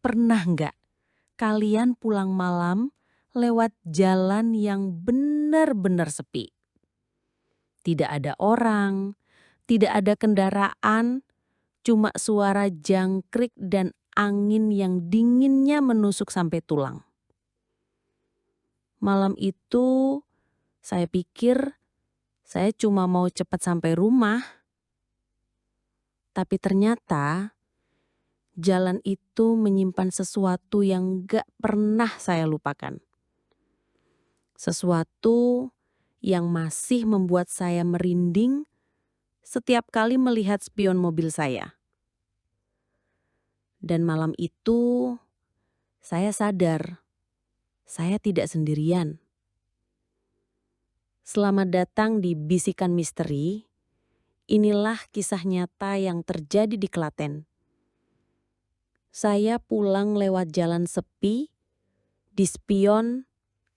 Pernah nggak kalian pulang malam lewat jalan yang benar-benar sepi? Tidak ada orang, tidak ada kendaraan, cuma suara jangkrik dan angin yang dinginnya menusuk sampai tulang. Malam itu saya pikir saya cuma mau cepat sampai rumah, tapi ternyata jalan itu menyimpan sesuatu yang gak pernah saya lupakan. Sesuatu yang masih membuat saya merinding setiap kali melihat spion mobil saya. Dan malam itu saya sadar saya tidak sendirian. Selamat datang di Bisikan Misteri. Inilah kisah nyata yang terjadi di Klaten. Saya pulang lewat jalan sepi, di spion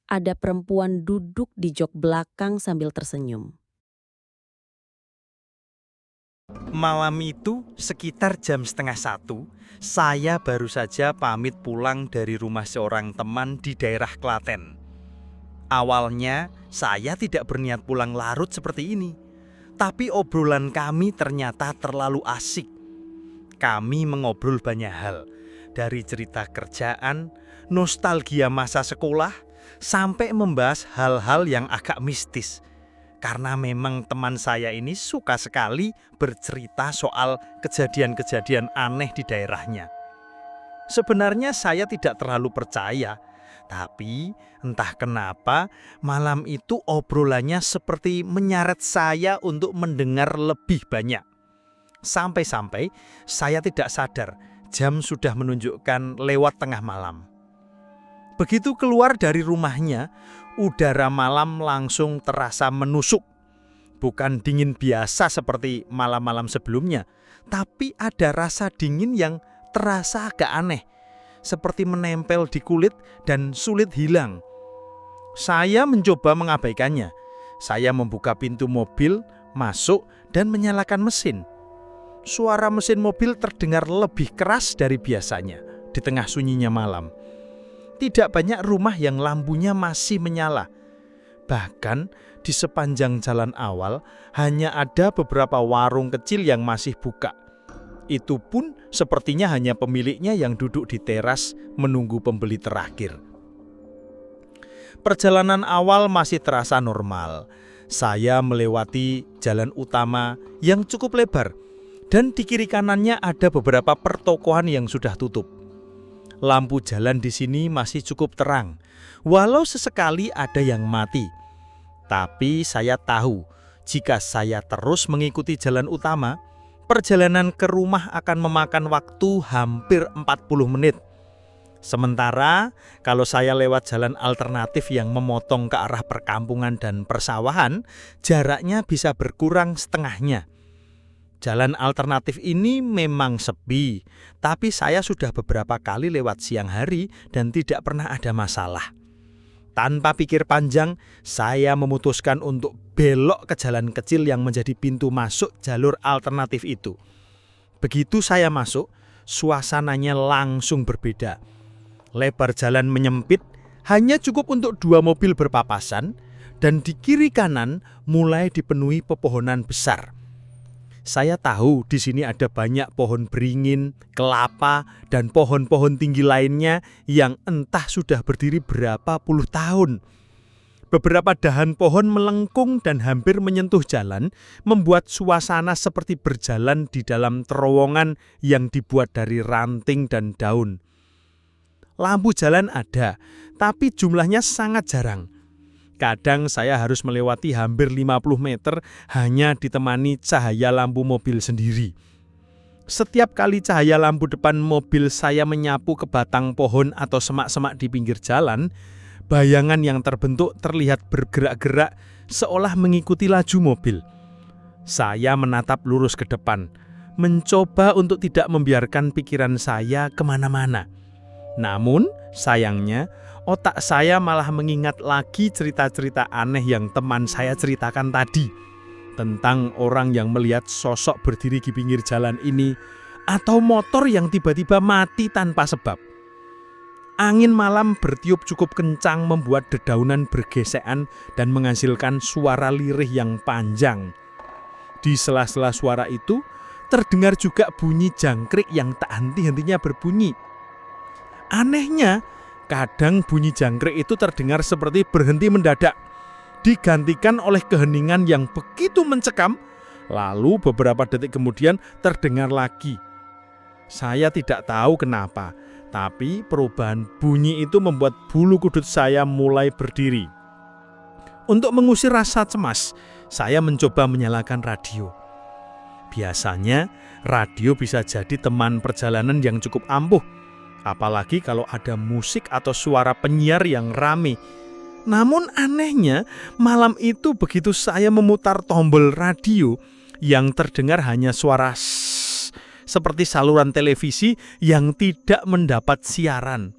ada perempuan duduk di jok belakang sambil tersenyum. Malam itu sekitar jam 12:30, saya baru saja pamit pulang dari rumah seorang teman di daerah Klaten. Awalnya saya tidak berniat pulang larut seperti ini, tapi obrolan kami ternyata terlalu asik. Kami mengobrol banyak hal, dari cerita kerjaan, nostalgia masa sekolah, sampai membahas hal-hal yang agak mistis. Karena memang teman saya ini suka sekali bercerita soal kejadian-kejadian aneh di daerahnya. Sebenarnya saya tidak terlalu percaya, tapi entah kenapa malam itu obrolannya seperti menyaret saya untuk mendengar lebih banyak. Sampai-sampai saya tidak sadar jam sudah menunjukkan lewat tengah malam. Begitu keluar dari rumahnya, udara malam langsung terasa menusuk. Bukan dingin biasa seperti malam-malam sebelumnya, tapi ada rasa dingin yang terasa agak aneh, seperti menempel di kulit dan sulit hilang. Saya mencoba mengabaikannya. Saya membuka pintu mobil, masuk, dan menyalakan mesin. Suara mesin mobil terdengar lebih keras dari biasanya di tengah sunyinya malam. Tidak banyak rumah yang lampunya masih menyala. Bahkan di sepanjang jalan awal hanya ada beberapa warung kecil yang masih buka. Itu pun sepertinya hanya pemiliknya yang duduk di teras menunggu pembeli terakhir. Perjalanan awal masih terasa normal. Saya melewati jalan utama yang cukup lebar, dan di kiri kanannya ada beberapa pertokoan yang sudah tutup. Lampu jalan di sini masih cukup terang, walau sesekali ada yang mati. Tapi saya tahu, jika saya terus mengikuti jalan utama, perjalanan ke rumah akan memakan waktu hampir 40 menit. Sementara kalau saya lewat jalan alternatif yang memotong ke arah perkampungan dan persawahan, jaraknya bisa berkurang setengahnya. Jalan alternatif ini memang sepi, tapi saya sudah beberapa kali lewat siang hari dan tidak pernah ada masalah. Tanpa pikir panjang, saya memutuskan untuk belok ke jalan kecil yang menjadi pintu masuk jalur alternatif itu. Begitu saya masuk, suasananya langsung berbeda. Lebar jalan menyempit, hanya cukup untuk 2 mobil berpapasan, dan di kiri kanan mulai dipenuhi pepohonan besar. Saya tahu di sini ada banyak pohon beringin, kelapa, dan pohon-pohon tinggi lainnya yang entah sudah berdiri berapa puluh tahun. Beberapa dahan pohon melengkung dan hampir menyentuh jalan, membuat suasana seperti berjalan di dalam terowongan yang dibuat dari ranting dan daun. Lampu jalan ada, tapi jumlahnya sangat jarang. Kadang saya harus melewati hampir 50 meter hanya ditemani cahaya lampu mobil sendiri. Setiap kali cahaya lampu depan mobil saya menyapu ke batang pohon atau semak-semak di pinggir jalan, bayangan yang terbentuk terlihat bergerak-gerak seolah mengikuti laju mobil. Saya menatap lurus ke depan, mencoba untuk tidak membiarkan pikiran saya kemana-mana. Namun, sayangnya, otak saya malah mengingat lagi cerita-cerita aneh yang teman saya ceritakan tadi. Tentang orang yang melihat sosok berdiri di pinggir jalan ini, atau motor yang tiba-tiba mati tanpa sebab. Angin malam bertiup cukup kencang membuat dedaunan bergesekan dan menghasilkan suara lirih yang panjang. Di sela-sela suara itu, terdengar juga bunyi jangkrik yang tak henti-hentinya berbunyi. Anehnya, kadang bunyi jangkrik itu terdengar seperti berhenti mendadak, digantikan oleh keheningan yang begitu mencekam, lalu beberapa detik kemudian terdengar lagi. Saya tidak tahu kenapa, tapi perubahan bunyi itu membuat bulu kuduk saya mulai berdiri. Untuk mengusir rasa cemas, saya mencoba menyalakan radio. Biasanya, radio bisa jadi teman perjalanan yang cukup ampuh, apalagi kalau ada musik atau suara penyiar yang rame. Namun anehnya, malam itu begitu saya memutar tombol radio, yang terdengar hanya suara seperti saluran televisi yang tidak mendapat siaran.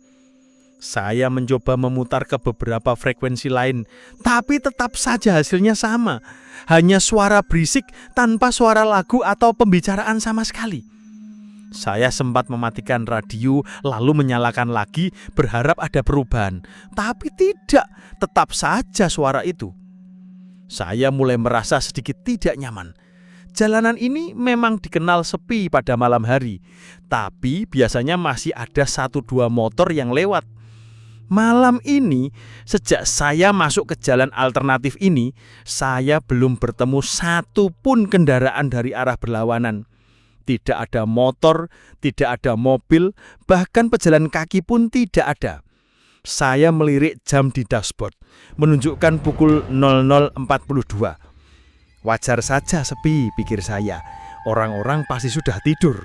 Saya mencoba memutar ke beberapa frekuensi lain, tapi tetap saja hasilnya sama. Hanya suara berisik tanpa suara lagu atau pembicaraan sama sekali. Saya sempat mematikan radio lalu menyalakan lagi berharap ada perubahan. Tapi tidak, tetap saja suara itu. Saya mulai merasa sedikit tidak nyaman. Jalanan ini memang dikenal sepi pada malam hari, tapi biasanya masih ada 1-2 motor yang lewat. Malam ini, sejak saya masuk ke jalan alternatif ini, saya belum bertemu satu pun kendaraan dari arah berlawanan. Tidak ada motor, tidak ada mobil, bahkan pejalan kaki pun tidak ada. Saya melirik jam di dashboard, menunjukkan pukul 00.42. Wajar saja sepi, pikir saya. Orang-orang pasti sudah tidur.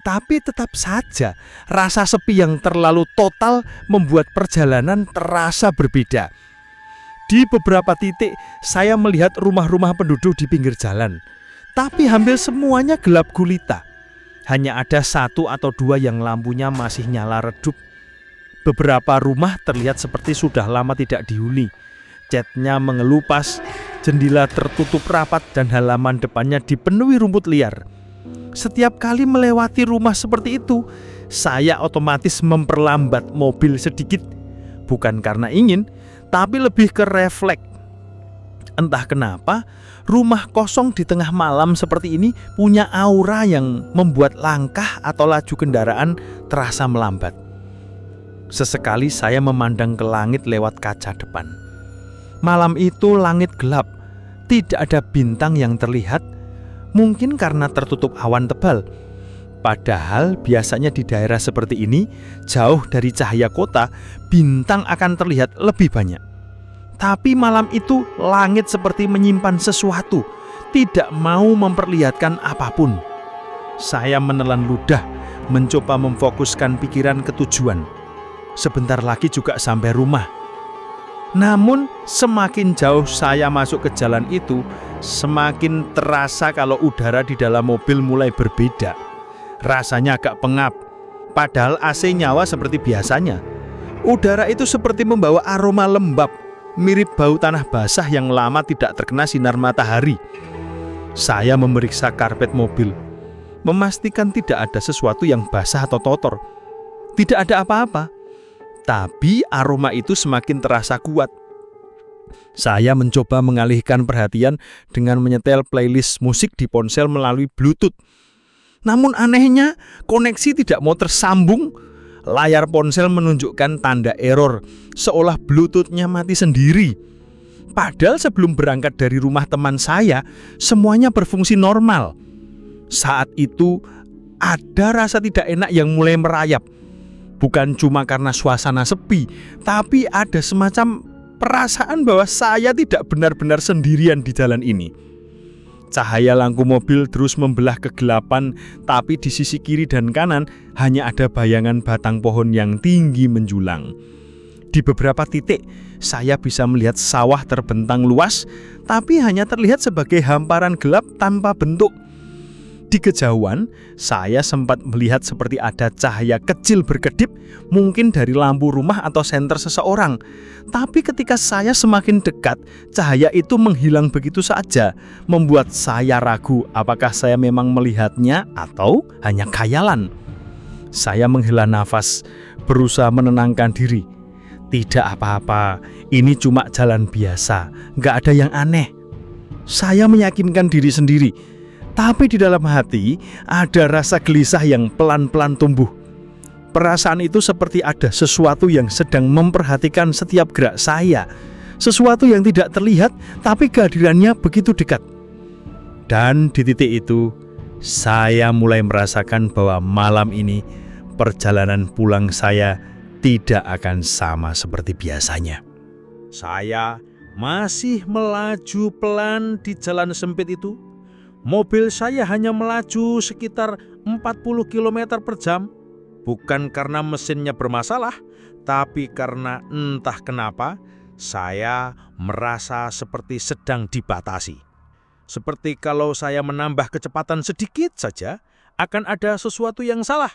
Tapi tetap saja, rasa sepi yang terlalu total membuat perjalanan terasa berbeda. Di beberapa titik, saya melihat rumah-rumah penduduk di pinggir jalan. Tapi hampir semuanya gelap gulita. Hanya ada 1 atau 2 yang lampunya masih nyala redup. Beberapa rumah terlihat seperti sudah lama tidak dihuni. Catnya mengelupas, jendela tertutup rapat dan halaman depannya dipenuhi rumput liar. Setiap kali melewati rumah seperti itu, saya otomatis memperlambat mobil sedikit. Bukan karena ingin, tapi lebih ke refleks. Entah kenapa, rumah kosong di tengah malam seperti ini punya aura yang membuat langkah atau laju kendaraan terasa melambat. Sesekali saya memandang ke langit lewat kaca depan. Malam itu langit gelap, tidak ada bintang yang terlihat, mungkin karena tertutup awan tebal. Padahal biasanya di daerah seperti ini, jauh dari cahaya kota, bintang akan terlihat lebih banyak. Tapi malam itu langit seperti menyimpan sesuatu, tidak mau memperlihatkan apapun. Saya menelan ludah, mencoba memfokuskan pikiran ke tujuan. Sebentar lagi juga sampai rumah. Namun semakin jauh saya masuk ke jalan itu, semakin terasa kalau udara di dalam mobil mulai berbeda. Rasanya agak pengap, padahal AC nyala seperti biasanya. Udara itu seperti membawa aroma lembab, mirip bau tanah basah yang lama tidak terkena sinar matahari. Saya memeriksa karpet mobil, memastikan tidak ada sesuatu yang basah atau kotor. Tidak ada apa-apa. Tapi aroma itu semakin terasa kuat. Saya mencoba mengalihkan perhatian dengan menyetel playlist musik di ponsel melalui Bluetooth. Namun anehnya, koneksi tidak mau tersambung. Layar ponsel menunjukkan tanda error, seolah Bluetooth-nya mati sendiri. Padahal sebelum berangkat dari rumah teman saya, semuanya berfungsi normal. Saat itu, ada rasa tidak enak yang mulai merayap. Bukan cuma karena suasana sepi, tapi ada semacam perasaan bahwa saya tidak benar-benar sendirian di jalan ini. Cahaya lampu mobil terus membelah kegelapan, tapi di sisi kiri dan kanan hanya ada bayangan batang pohon yang tinggi menjulang. Di beberapa titik, saya bisa melihat sawah terbentang luas, tapi hanya terlihat sebagai hamparan gelap tanpa bentuk. Di kejauhan, saya sempat melihat seperti ada cahaya kecil berkedip, mungkin dari lampu rumah atau senter seseorang. Tapi ketika saya semakin dekat, cahaya itu menghilang begitu saja, membuat saya ragu apakah saya memang melihatnya atau hanya khayalan. Saya menghela nafas, berusaha menenangkan diri. Tidak apa-apa, ini cuma jalan biasa, nggak ada yang aneh. Saya meyakinkan diri sendiri, tapi di dalam hati ada rasa gelisah yang pelan-pelan tumbuh. Perasaan itu seperti ada sesuatu yang sedang memperhatikan setiap gerak saya. Sesuatu yang tidak terlihat, tapi kehadirannya begitu dekat. Dan di titik itu, saya mulai merasakan bahwa malam ini perjalanan pulang saya tidak akan sama seperti biasanya. Saya masih melaju pelan di jalan sempit itu. Mobil saya hanya melaju sekitar 40 km per jam. Bukan karena mesinnya bermasalah, tapi karena entah kenapa saya merasa seperti sedang dibatasi. Seperti kalau saya menambah kecepatan sedikit saja, akan ada sesuatu yang salah.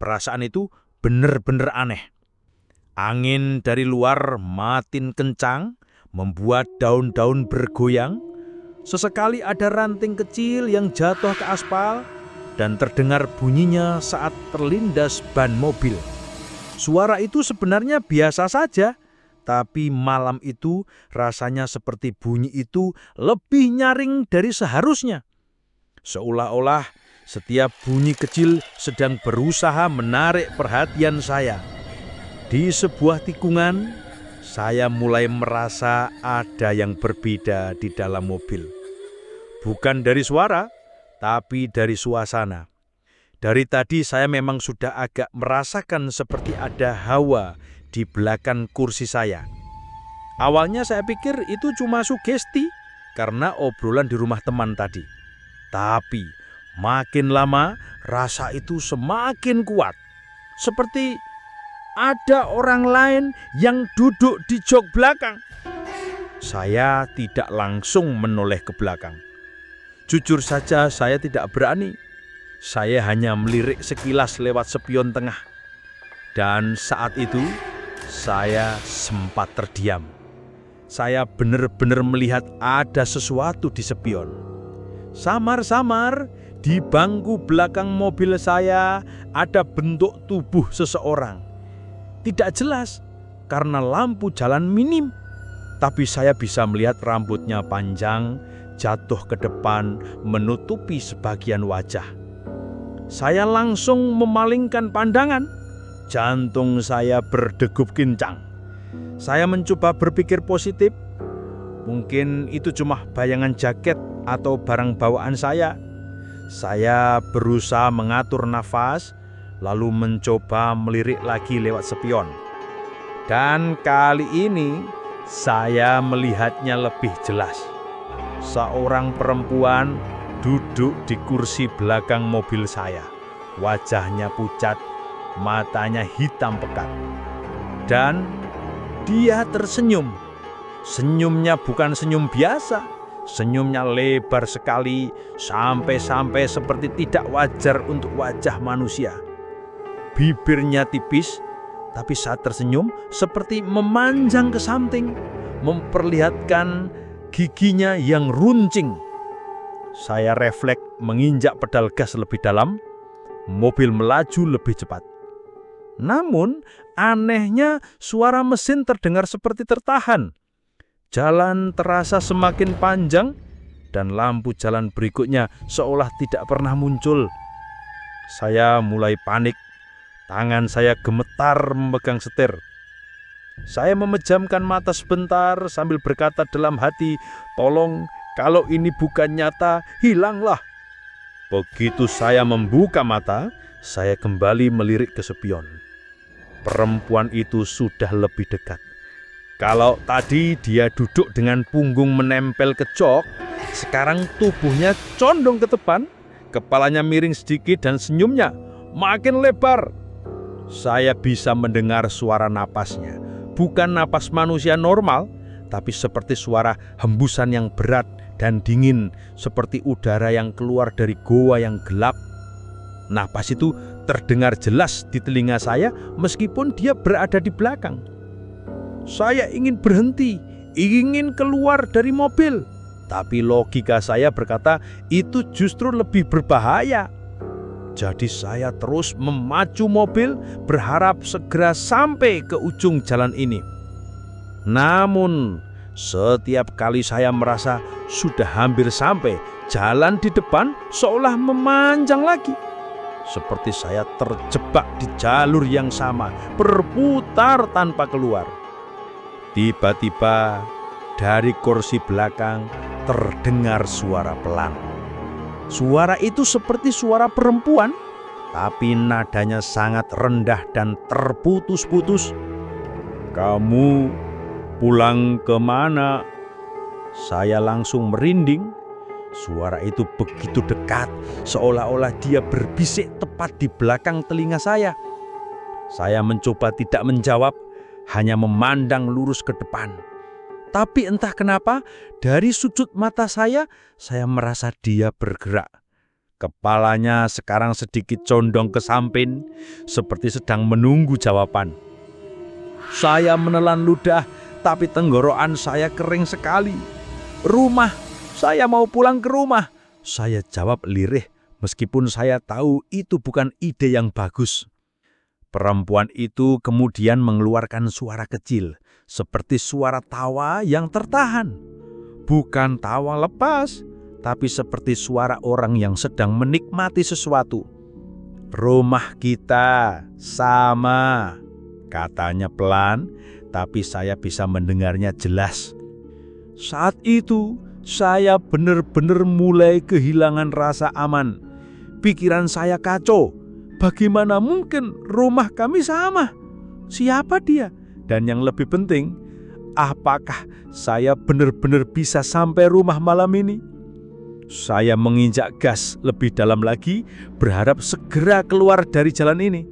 Perasaan itu benar-benar aneh. Angin dari luar makin kencang, membuat daun-daun bergoyang. Sesekali ada ranting kecil yang jatuh ke aspal, dan terdengar bunyinya saat terlindas ban mobil. Suara itu sebenarnya biasa saja, tapi malam itu rasanya seperti bunyi itu lebih nyaring dari seharusnya. Seolah-olah setiap bunyi kecil sedang berusaha menarik perhatian saya. Di sebuah tikungan, saya mulai merasa ada yang berbeda di dalam mobil. Bukan dari suara, tapi dari suasana. Dari tadi saya memang sudah agak merasakan seperti ada hawa di belakang kursi saya. Awalnya saya pikir itu cuma sugesti karena obrolan di rumah teman tadi. Tapi makin lama rasa itu semakin kuat. Seperti ada orang lain yang duduk di jok belakang. Saya tidak langsung menoleh ke belakang. Jujur saja saya tidak berani. Saya hanya melirik sekilas lewat spion tengah. Dan saat itu saya sempat terdiam. Saya benar-benar melihat ada sesuatu di spion. Samar-samar di bangku belakang mobil saya ada bentuk tubuh seseorang. Tidak jelas karena lampu jalan minim. Tapi saya bisa melihat rambutnya panjang, jatuh ke depan, menutupi sebagian wajah. Saya langsung memalingkan pandangan. Jantung saya berdegup kencang. Saya mencoba berpikir positif. Mungkin itu cuma bayangan jaket atau barang bawaan saya. Saya berusaha mengatur nafas, lalu mencoba melirik lagi lewat spion. Dan kali ini saya melihatnya lebih jelas. Seorang perempuan duduk di kursi belakang mobil saya. Wajahnya pucat, matanya hitam pekat. Dan dia tersenyum. Senyumnya bukan senyum biasa. Senyumnya lebar sekali, sampai-sampai seperti tidak wajar untuk wajah manusia. Bibirnya tipis, tapi saat tersenyum seperti memanjang ke samping, memperlihatkan giginya yang runcing. Saya refleks menginjak pedal gas lebih dalam, mobil melaju lebih cepat. Namun anehnya suara mesin terdengar seperti tertahan. Jalan terasa semakin panjang dan lampu jalan berikutnya seolah tidak pernah muncul. Saya mulai panik, tangan saya gemetar memegang setir. Saya memejamkan mata sebentar sambil berkata dalam hati, "Tolong, kalau ini bukan nyata, hilanglah." Begitu saya membuka mata, saya kembali melirik ke spion. Perempuan itu sudah lebih dekat. Kalau tadi dia duduk dengan punggung menempel ke jok, sekarang tubuhnya condong ke depan, kepalanya miring sedikit dan senyumnya makin lebar. Saya bisa mendengar suara napasnya. Bukan napas manusia normal, tapi seperti suara hembusan yang berat dan dingin, seperti udara yang keluar dari goa yang gelap. Napas itu terdengar jelas di telinga saya meskipun dia berada di belakang. Saya ingin berhenti, ingin keluar dari mobil, tapi logika saya berkata itu justru lebih berbahaya. Jadi saya terus memacu mobil berharap segera sampai ke ujung jalan ini. Namun setiap kali saya merasa sudah hampir sampai, jalan di depan seolah memanjang lagi. Seperti saya terjebak di jalur yang sama, berputar tanpa keluar. Tiba-tiba dari kursi belakang terdengar suara pelan. Suara itu seperti suara perempuan, tapi nadanya sangat rendah dan terputus-putus. "Kamu pulang kemana?" Saya langsung merinding. Suara itu begitu dekat, seolah-olah dia berbisik tepat di belakang telinga saya. Saya mencoba tidak menjawab, hanya memandang lurus ke depan. Tapi entah kenapa, dari sudut mata saya merasa dia bergerak. Kepalanya sekarang sedikit condong ke samping, seperti sedang menunggu jawaban. Saya menelan ludah, tapi tenggorokan saya kering sekali. "Rumah, saya mau pulang ke rumah," saya jawab lirih, meskipun saya tahu itu bukan ide yang bagus. Perempuan itu kemudian mengeluarkan suara kecil, seperti suara tawa yang tertahan. Bukan tawa lepas, tapi seperti suara orang yang sedang menikmati sesuatu. "Rumah kita sama," katanya pelan, tapi saya bisa mendengarnya jelas. Saat itu, saya benar-benar mulai kehilangan rasa aman. Pikiran saya kacau. Bagaimana mungkin rumah kami sama? Siapa dia? Dan yang lebih penting, apakah saya benar-benar bisa sampai rumah malam ini? Saya menginjak gas lebih dalam lagi, berharap segera keluar dari jalan ini.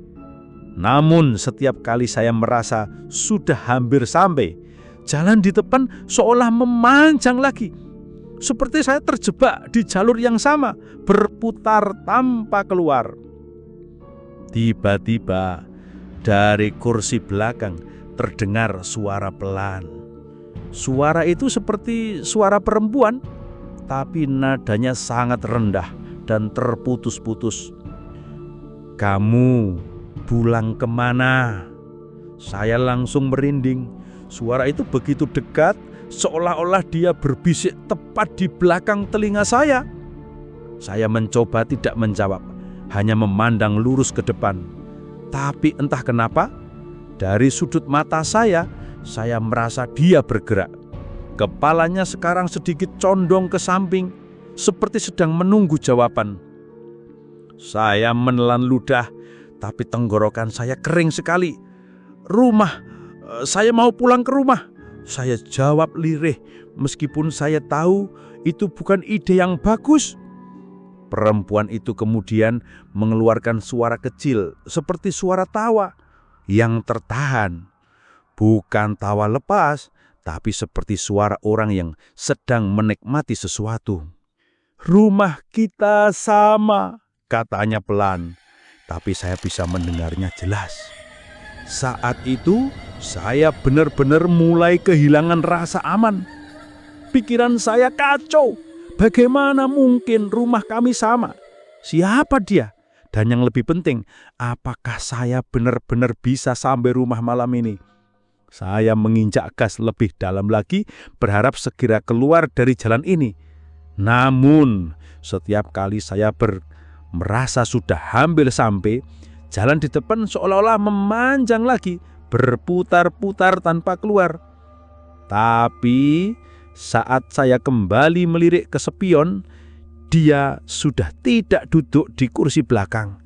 Namun setiap kali saya merasa sudah hampir sampai, jalan di depan seolah memanjang lagi. Seperti saya terjebak di jalur yang sama, berputar tanpa keluar. Tiba-tiba dari kursi belakang terdengar suara pelan. Suara itu seperti suara perempuan, tapi nadanya sangat rendah dan terputus-putus. "Kamu pulang kemana?" Saya langsung merinding. Suara itu begitu dekat, seolah-olah dia berbisik tepat di belakang telinga saya. Saya mencoba tidak menjawab, hanya memandang lurus ke depan. Tapi entah kenapa, dari sudut mata saya merasa dia bergerak. Kepalanya sekarang sedikit condong ke samping, seperti sedang menunggu jawaban. Saya menelan ludah, tapi tenggorokan saya kering sekali. "Rumah, saya mau pulang ke rumah," saya jawab lirih, meskipun saya tahu itu bukan ide yang bagus. Perempuan itu kemudian mengeluarkan suara kecil seperti suara tawa yang tertahan. Bukan tawa lepas, tapi seperti suara orang yang sedang menikmati sesuatu. "Rumah kita sama," katanya pelan, tapi saya bisa mendengarnya jelas. Saat itu saya benar-benar mulai kehilangan rasa aman. Pikiran saya kacau. Bagaimana mungkin rumah kami sama? Siapa dia? Dan yang lebih penting, apakah saya benar-benar bisa sampai rumah malam ini? Saya menginjak gas lebih dalam lagi, berharap segera keluar dari jalan ini. Namun, setiap kali saya merasa sudah hampir sampai, jalan di depan seolah-olah memanjang lagi, berputar-putar tanpa keluar. Tapi saat saya kembali melirik ke spion, dia sudah tidak duduk di kursi belakang.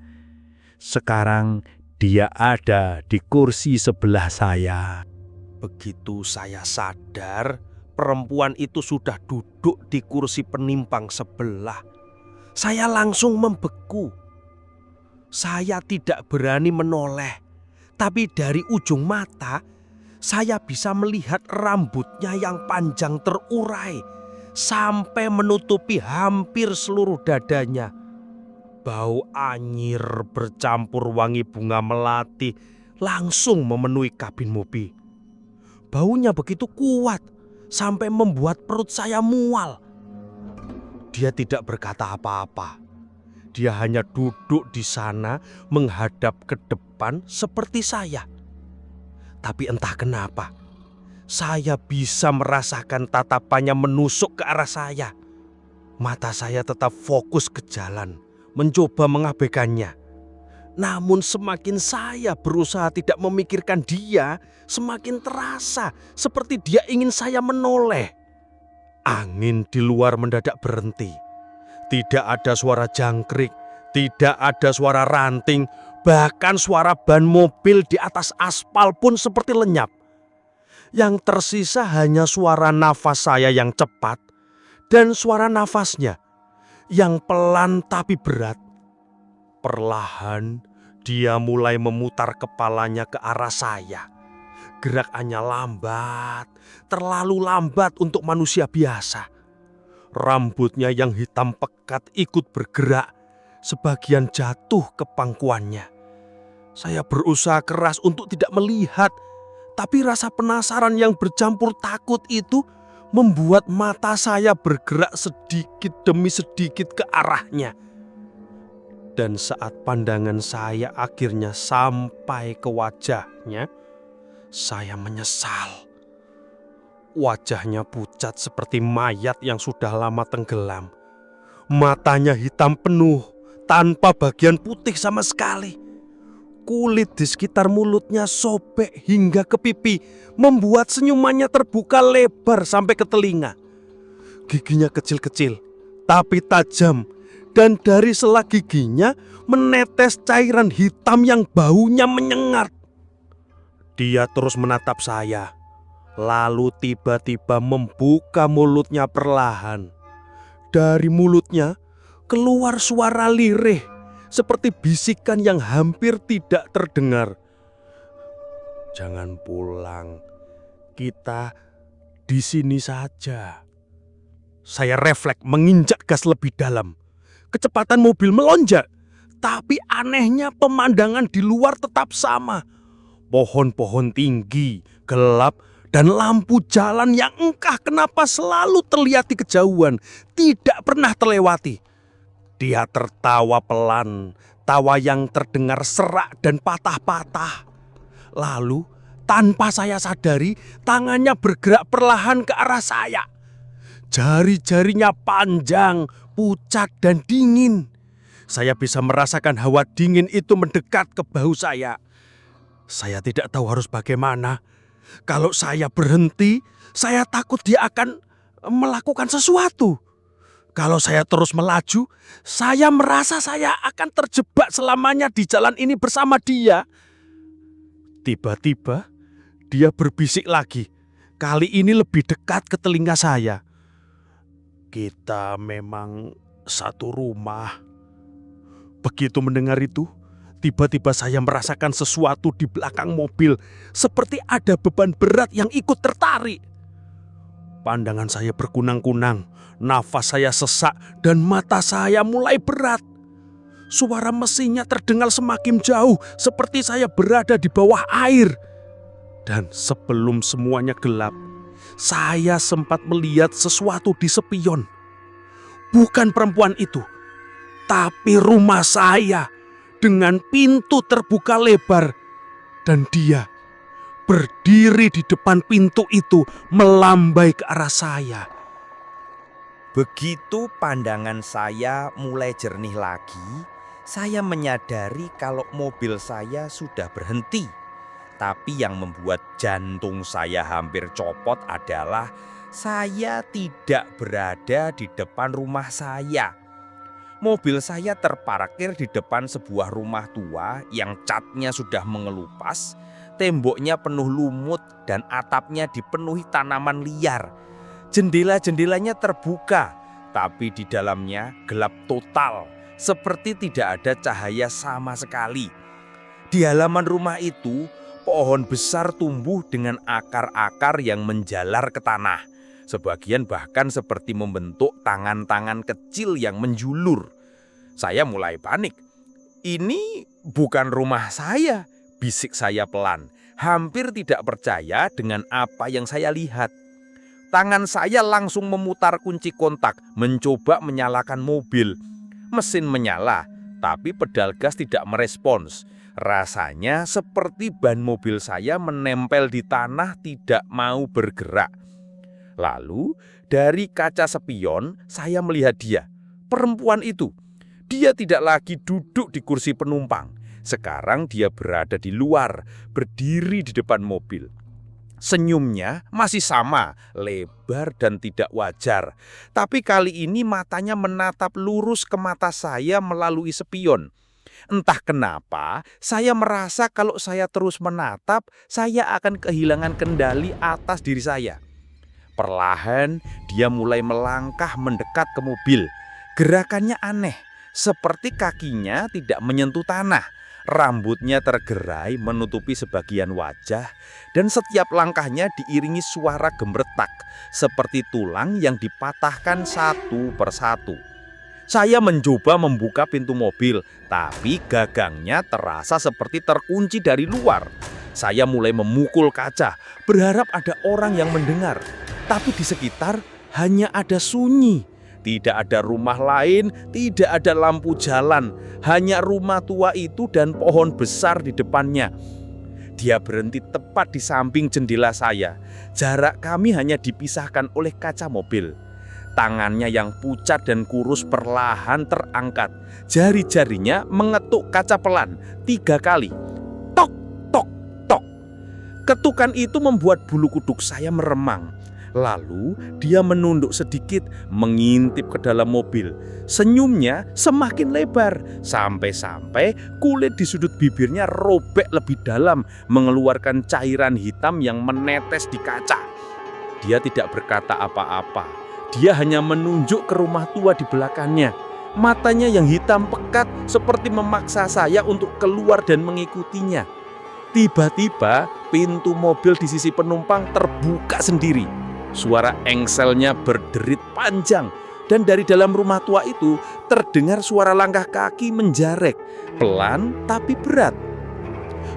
Sekarang dia ada di kursi sebelah saya. Begitu saya sadar, perempuan itu sudah duduk di kursi penimpang sebelah. Saya langsung membeku. Saya tidak berani menoleh, tapi dari ujung mata saya bisa melihat rambutnya yang panjang terurai sampai menutupi hampir seluruh dadanya. Bau anyir bercampur wangi bunga melati langsung memenuhi kabin mobil. Baunya begitu kuat sampai membuat perut saya mual. Dia tidak berkata apa-apa. dia hanya duduk di sana menghadap ke depan seperti saya. Tapi entah kenapa, saya bisa merasakan tatapannya menusuk ke arah saya. Mata saya tetap fokus ke jalan, mencoba mengabaikannya. Namun semakin saya berusaha tidak memikirkan dia, semakin terasa seperti dia ingin saya menoleh. Angin di luar mendadak berhenti. Tidak ada suara jangkrik, tidak ada suara ranting, bahkan suara ban mobil di atas aspal pun seperti lenyap. Yang tersisa hanya suara nafas saya yang cepat dan suara nafasnya yang pelan tapi berat. Perlahan dia mulai memutar kepalanya ke arah saya. Gerakannya lambat, terlalu lambat untuk manusia biasa. Rambutnya yang hitam pekat ikut bergerak, sebagian jatuh ke pangkuannya. Saya berusaha keras untuk tidak melihat, tapi rasa penasaran yang bercampur takut itu membuat mata saya bergerak sedikit demi sedikit ke arahnya. Dan saat pandangan saya akhirnya sampai ke wajahnya, saya menyesal. Wajahnya pucat seperti mayat yang sudah lama tenggelam. Matanya hitam penuh, tanpa bagian putih sama sekali. Kulit di sekitar mulutnya sobek hingga ke pipi, membuat senyumannya terbuka lebar sampai ke telinga. Giginya kecil-kecil, tapi tajam. Dan dari sela giginya menetes cairan hitam yang baunya menyengat. Dia terus menatap saya, lalu tiba-tiba membuka mulutnya perlahan. Dari mulutnya keluar suara lirih, seperti bisikan yang hampir tidak terdengar. Jangan pulang, kita di sini saja. Saya refleks menginjak gas lebih dalam. Kecepatan mobil melonjak, tapi anehnya pemandangan di luar tetap sama. Pohon-pohon tinggi, gelap, dan lampu jalan yang entah kenapa selalu terlihat di kejauhan, tidak pernah terlewati. Dia tertawa pelan, tawa yang terdengar serak dan patah-patah. Lalu, tanpa saya sadari, tangannya bergerak perlahan ke arah saya. Jari-jarinya panjang, pucat dan dingin. Saya bisa merasakan hawa dingin itu mendekat ke bahu saya. Saya tidak tahu harus bagaimana. Kalau saya berhenti, saya takut dia akan melakukan sesuatu. Kalau saya terus melaju, saya merasa saya akan terjebak selamanya di jalan ini bersama dia. Tiba-tiba, dia berbisik lagi. Kali ini lebih dekat ke telinga saya. Kita memang satu rumah. Begitu mendengar itu, tiba-tiba saya merasakan sesuatu di belakang mobil, seperti ada beban berat yang ikut tertarik. Pandangan saya berkunang-kunang, nafas saya sesak, dan mata saya mulai berat. Suara mesinnya terdengar semakin jauh, seperti saya berada di bawah air. Dan sebelum semuanya gelap, saya sempat melihat sesuatu di spion. Bukan perempuan itu, tapi rumah saya dengan pintu terbuka lebar. Dan dia berdiri di depan pintu itu melambai ke arah saya. Begitu pandangan saya mulai jernih lagi, saya menyadari kalau mobil saya sudah berhenti. Tapi yang membuat jantung saya hampir copot adalah saya tidak berada di depan rumah saya. Mobil saya terparkir di depan sebuah rumah tua yang catnya sudah mengelupas, temboknya penuh lumut dan atapnya dipenuhi tanaman liar. Jendela-jendelanya terbuka, tapi di dalamnya gelap total, seperti tidak ada cahaya sama sekali. Di halaman rumah itu, pohon besar tumbuh dengan akar-akar yang menjalar ke tanah. Sebagian bahkan seperti membentuk tangan-tangan kecil yang menjulur. Saya mulai panik. Ini bukan rumah saya, bisik saya pelan. Hampir tidak percaya dengan apa yang saya lihat. Tangan saya langsung memutar kunci kontak, mencoba menyalakan mobil. Mesin menyala, tapi pedal gas tidak merespons. Rasanya seperti ban mobil saya menempel di tanah tidak mau bergerak. Lalu dari kaca spion saya melihat dia, perempuan itu. Dia tidak lagi duduk di kursi penumpang. Sekarang dia berada di luar, berdiri di depan mobil. Senyumnya masih sama, lebar dan tidak wajar. Tapi kali ini matanya menatap lurus ke mata saya melalui spion. Entah kenapa, saya merasa kalau saya terus menatap, saya akan kehilangan kendali atas diri saya. Perlahan, dia mulai melangkah mendekat ke mobil. Gerakannya aneh, seperti kakinya tidak menyentuh tanah. Rambutnya tergerai menutupi sebagian wajah, dan setiap langkahnya diiringi suara gemeretak, seperti tulang yang dipatahkan satu persatu. Saya mencoba membuka pintu mobil, tapi gagangnya terasa seperti terkunci dari luar. Saya mulai memukul kaca, berharap ada orang yang mendengar. Tapi di sekitar hanya ada sunyi. Tidak ada rumah lain, tidak ada lampu jalan. Hanya rumah tua itu dan pohon besar di depannya. Dia berhenti tepat di samping jendela saya. Jarak kami hanya dipisahkan oleh kaca mobil. Tangannya yang pucat dan kurus perlahan terangkat. Jari-jarinya mengetuk kaca pelan 3 kali. Tok, tok, tok. Ketukan itu membuat bulu kuduk saya meremang. Lalu dia menunduk sedikit, mengintip ke dalam mobil. Senyumnya semakin lebar, sampai-sampai kulit di sudut bibirnya robek lebih dalam, mengeluarkan cairan hitam yang menetes di kaca. Dia tidak berkata apa-apa. Dia hanya menunjuk ke rumah tua di belakangnya. Matanya yang hitam pekat seperti memaksa saya untuk keluar dan mengikutinya. Tiba-tiba pintu mobil di sisi penumpang terbuka sendiri. Suara engselnya berderit panjang, dan dari dalam rumah tua itu terdengar suara langkah kaki menjarek, pelan tapi berat.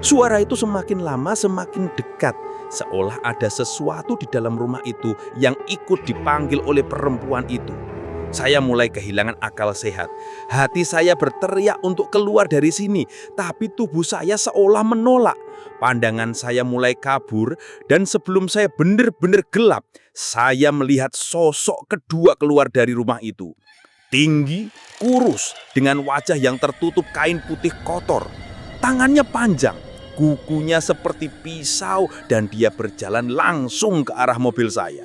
Suara itu semakin lama semakin dekat, seolah ada sesuatu di dalam rumah itu yang ikut dipanggil oleh perempuan itu. Saya mulai kehilangan akal sehat. Hati saya berteriak untuk keluar dari sini, tapi tubuh saya seolah menolak. Pandangan saya mulai kabur, dan sebelum saya benar-benar gelap, saya melihat sosok kedua keluar dari rumah itu. Tinggi, kurus, dengan wajah yang tertutup kain putih kotor. Tangannya panjang, kukunya seperti pisau, dan dia berjalan langsung ke arah mobil saya.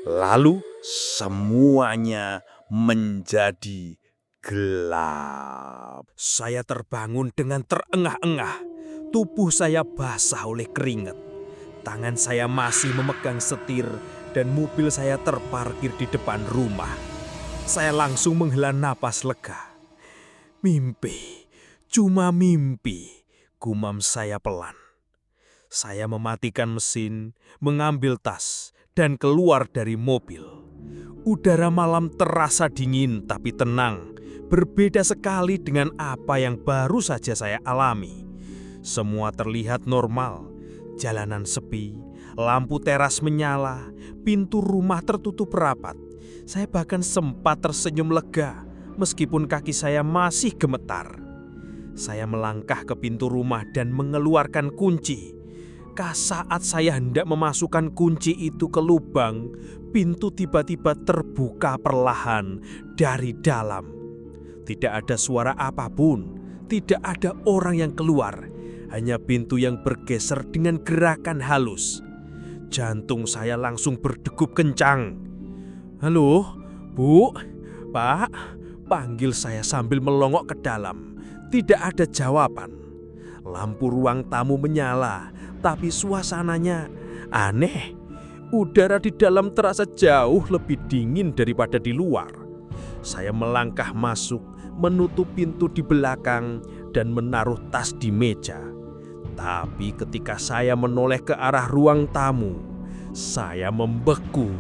Lalu semuanya menjadi gelap. Saya terbangun dengan terengah-engah. Tubuh saya basah oleh keringat. Tangan saya masih memegang setir dan mobil saya terparkir di depan rumah. Saya langsung menghela napas lega. Mimpi, cuma mimpi, gumam saya pelan. Saya mematikan mesin, mengambil tas, dan keluar dari mobil. Udara malam terasa dingin tapi tenang, berbeda sekali dengan apa yang baru saja saya alami. Semua terlihat normal, jalanan sepi, lampu teras menyala, pintu rumah tertutup rapat. Saya bahkan sempat tersenyum lega, meskipun kaki saya masih gemetar. Saya melangkah ke pintu rumah dan mengeluarkan kunci. Saat saya hendak memasukkan kunci itu ke lubang, pintu tiba-tiba terbuka perlahan dari dalam. Tidak ada suara apapun, tidak ada orang yang keluar, hanya pintu yang bergeser dengan gerakan halus. Jantung saya langsung berdegup kencang. "Halo, Bu, Pak," panggil saya sambil melongok ke dalam. Tidak ada jawaban. Lampu ruang tamu menyala, tapi suasananya aneh. Udara di dalam terasa jauh lebih dingin daripada di luar. Saya melangkah masuk, menutup pintu di belakang, dan menaruh tas di meja. Tapi ketika saya menoleh ke arah ruang tamu, saya membeku.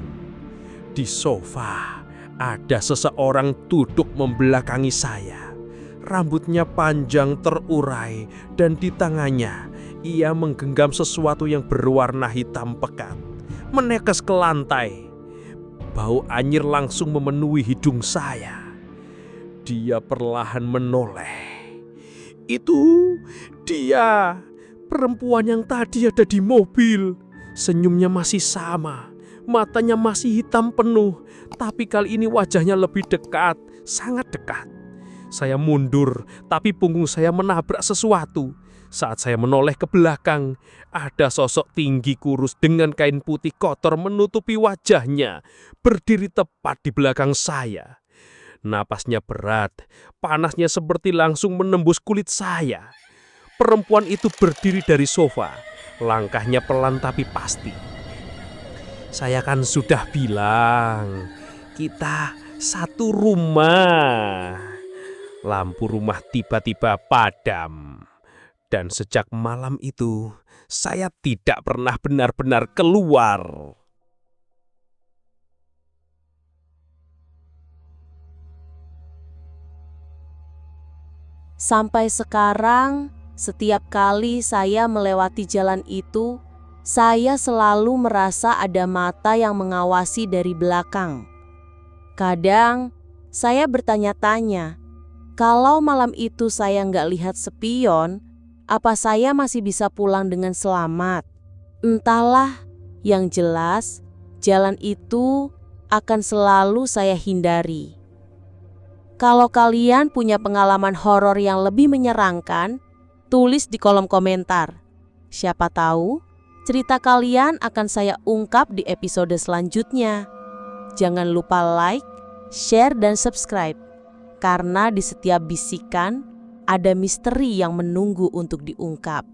Di sofa, ada seseorang duduk membelakangi saya. Rambutnya panjang terurai, dan di tangannya ia menggenggam sesuatu yang berwarna hitam pekat, menetes ke lantai. Bau anyir langsung memenuhi hidung saya. dia perlahan menoleh. Itu dia, perempuan yang tadi ada di mobil. Senyumnya masih sama, matanya masih hitam penuh, tapi kali ini wajahnya lebih dekat, sangat dekat. Saya mundur, tapi punggung saya menabrak sesuatu. Saat saya menoleh ke belakang, ada sosok tinggi kurus dengan kain putih kotor menutupi wajahnya, berdiri tepat di belakang saya. Napasnya berat, panasnya seperti langsung menembus kulit saya. Perempuan itu berdiri dari sofa, langkahnya pelan tapi pasti. Saya kan sudah bilang, kita satu rumah. Lampu rumah tiba-tiba padam. Dan sejak malam itu, saya tidak pernah benar-benar keluar. Sampai sekarang, setiap kali saya melewati jalan itu, saya selalu merasa ada mata yang mengawasi dari belakang. Kadang, saya bertanya-tanya, kalau malam itu saya nggak lihat spion, apa saya masih bisa pulang dengan selamat? Entahlah, yang jelas, jalan itu akan selalu saya hindari. Kalau kalian punya pengalaman horor yang lebih menyenangkan, tulis di kolom komentar. Siapa tahu, cerita kalian akan saya ungkap di episode selanjutnya. Jangan lupa like, share, dan subscribe. Karena di setiap bisikan, ada misteri yang menunggu untuk diungkap.